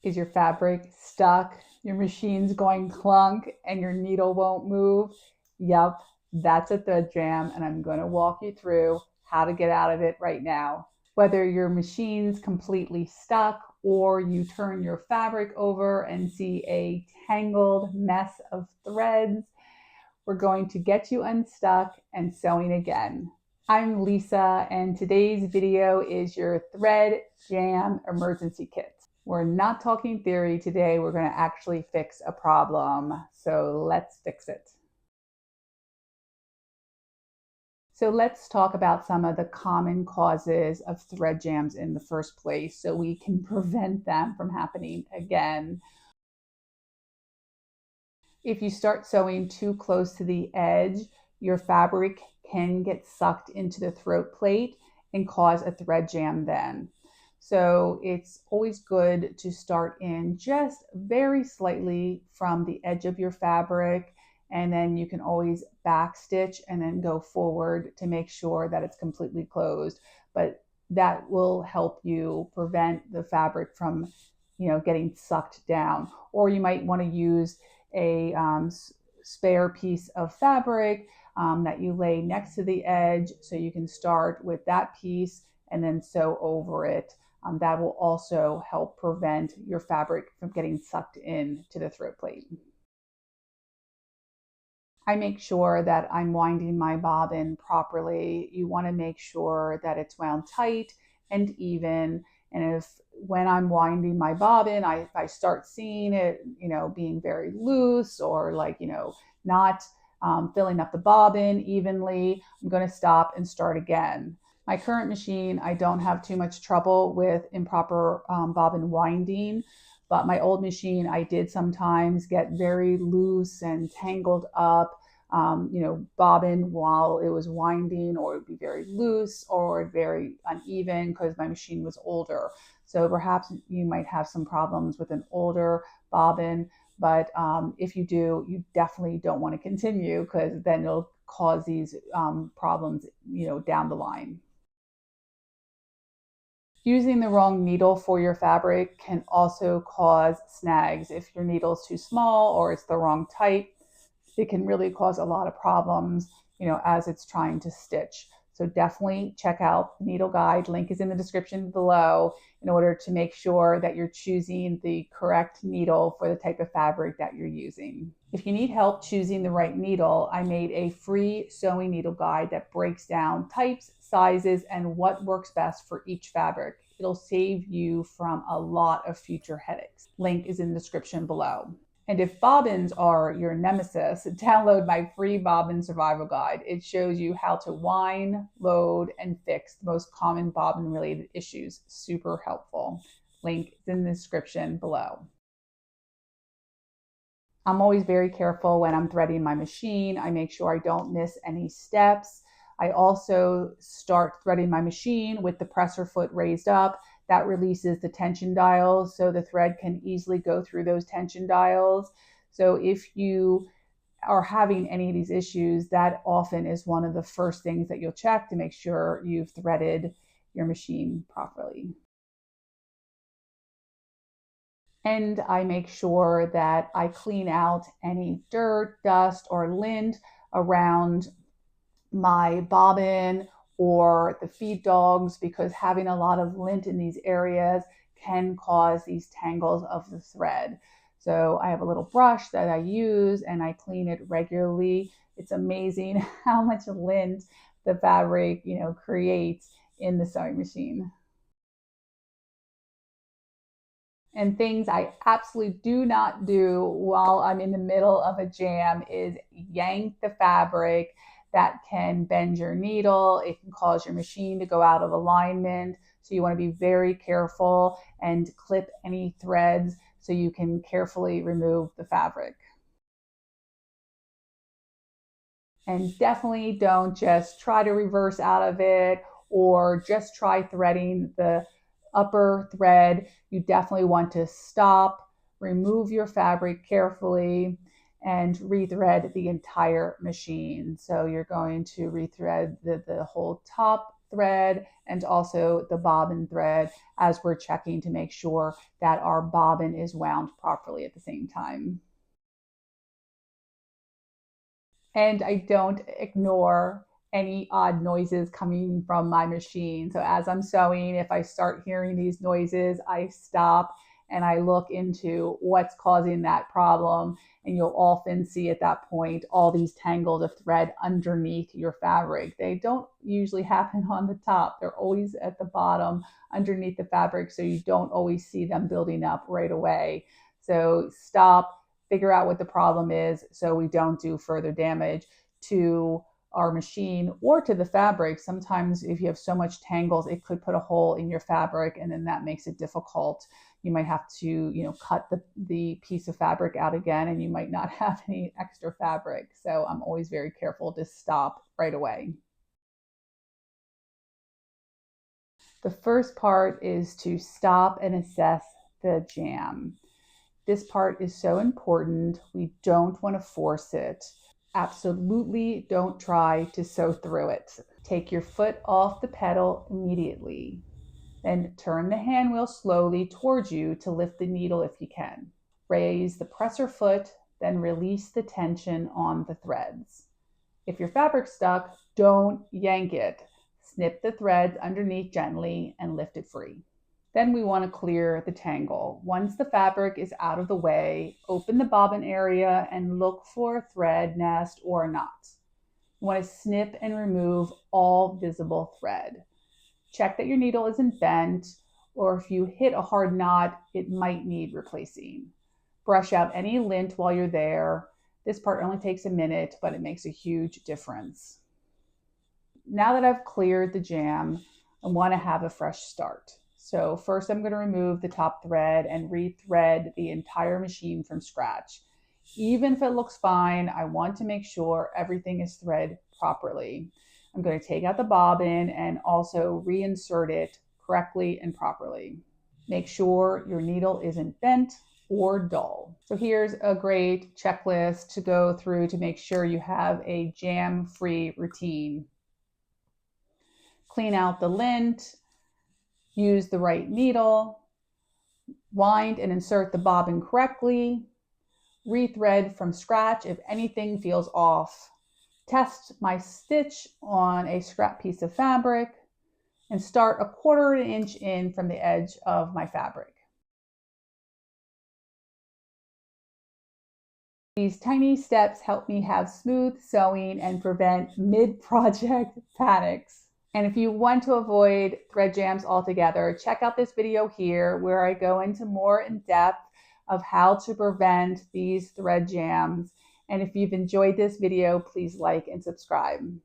Is your fabric stuck? Your machine's going clunk and your needle won't move? Yep, that's a thread jam, and I'm going to walk you through how to get out of it right now. Whether your machine's completely stuck or you turn your fabric over and see a tangled mess of threads, we're going to get you unstuck and sewing again. I'm Lisa, and today's video is your thread jam emergency kit. We're not talking theory today. We're going to actually fix a problem. So let's fix it. So let's talk about some of the common causes of thread jams in the first place so we can prevent them from happening again. If you start sewing too close to the edge, your fabric can get sucked into the throat plate and cause a thread jam then. So it's always good to start in just very slightly from the edge of your fabric, and then you can always back stitch and then go forward to make sure that it's completely closed. But that will help you prevent the fabric from, getting sucked down. Or you might want to use a spare piece of fabric that you lay next to the edge, so you can start with that piece and then sew over it. That will also help prevent your fabric from getting sucked into the throat plate. I make sure that I'm winding my bobbin properly. You want to make sure that it's wound tight and even. And if when I'm winding my bobbin, I start seeing it, being very loose or not filling up the bobbin evenly, I'm going to stop and start again. My current machine, I don't have too much trouble with improper bobbin winding, but my old machine, I did sometimes get very loose and tangled up, bobbin while it was winding, or it would be very loose or very uneven because my machine was older. So perhaps you might have some problems with an older bobbin, but if you do, you definitely don't want to continue because then it'll cause these problems, down the line. Using the wrong needle for your fabric can also cause snags. If your needle is too small or it's the wrong type, it can really cause a lot of problems, as it's trying to stitch. So definitely check out the needle guide. Link is in the description below in order to make sure that you're choosing the correct needle for the type of fabric that you're using. If you need help choosing the right needle, I made a free sewing needle guide that breaks down types, sizes, and what works best for each fabric. It'll save you from a lot of future headaches. Link is in the description below. And if bobbins are your nemesis, download my free bobbin survival guide. It shows you how to wind, load, and fix the most common bobbin related issues. Super helpful. Link is in the description below. I'm always very careful when I'm threading my machine. I make sure I don't miss any steps. I also start threading my machine with the presser foot raised up. That releases the tension dials, so the thread can easily go through those tension dials. So if you are having any of these issues, that often is one of the first things that you'll check to make sure you've threaded your machine properly. And I make sure that I clean out any dirt, dust, or lint around my bobbin or the feed dogs, because having a lot of lint in these areas can cause these tangles of the thread. So I have a little brush that I use and I clean it regularly. It's amazing how much lint the fabric, creates in the sewing machine. And things I absolutely do not do while I'm in the middle of a jam is yank the fabric. That can bend your needle. It can cause your machine to go out of alignment. So you want to be very careful and clip any threads so you can carefully remove the fabric. And definitely don't just try to reverse out of it or just try threading the upper thread. You definitely want to stop, remove your fabric carefully, and rethread the entire machine. So you're going to rethread the whole top thread and also the bobbin thread as we're checking to make sure that our bobbin is wound properly at the same time. And I don't ignore any odd noises coming from my machine. So as I'm sewing, if I start hearing these noises, I stop and I look into what's causing that problem. And you'll often see at that point all these tangles of thread underneath your fabric. They don't usually happen on the top, they're always at the bottom underneath the fabric. So you don't always see them building up right away. So stop, figure out what the problem is so we don't do further damage to our machine or to the fabric. Sometimes if you have so much tangles, it could put a hole in your fabric and then that makes it difficult. You might have to, cut the piece of fabric out again and you might not have any extra fabric. So I'm always very careful to stop right away. The first part is to stop and assess the jam. This part is so important. We don't want to force it. Absolutely don't try to sew through it. Take your foot off the pedal immediately. Then turn the hand wheel slowly towards you to lift the needle if you can. Raise the presser foot, then release the tension on the threads. If your fabric's stuck, don't yank it. Snip the threads underneath gently and lift it free. Then we want to clear the tangle. Once the fabric is out of the way, open the bobbin area and look for a thread nest or a knot. You want to snip and remove all visible thread. Check that your needle isn't bent, or if you hit a hard knot, it might need replacing. Brush out any lint while you're there. This part only takes a minute, but it makes a huge difference. Now that I've cleared the jam, I want to have a fresh start. So first I'm going to remove the top thread and rethread the entire machine from scratch. Even if it looks fine, I want to make sure everything is threaded properly. I'm going to take out the bobbin and also reinsert it correctly and properly. Make sure your needle isn't bent or dull. So here's a great checklist to go through to make sure you have a jam-free routine. Clean out the lint, use the right needle, wind and insert the bobbin correctly, rethread from scratch if anything feels off, test my stitch on a scrap piece of fabric, and start 1/4 inch in from the edge of my fabric. These tiny steps help me have smooth sewing and prevent mid-project panics. And if you want to avoid thread jams altogether, check out this video here where I go into more in depth of how to prevent these thread jams. And if you've enjoyed this video, please like and subscribe.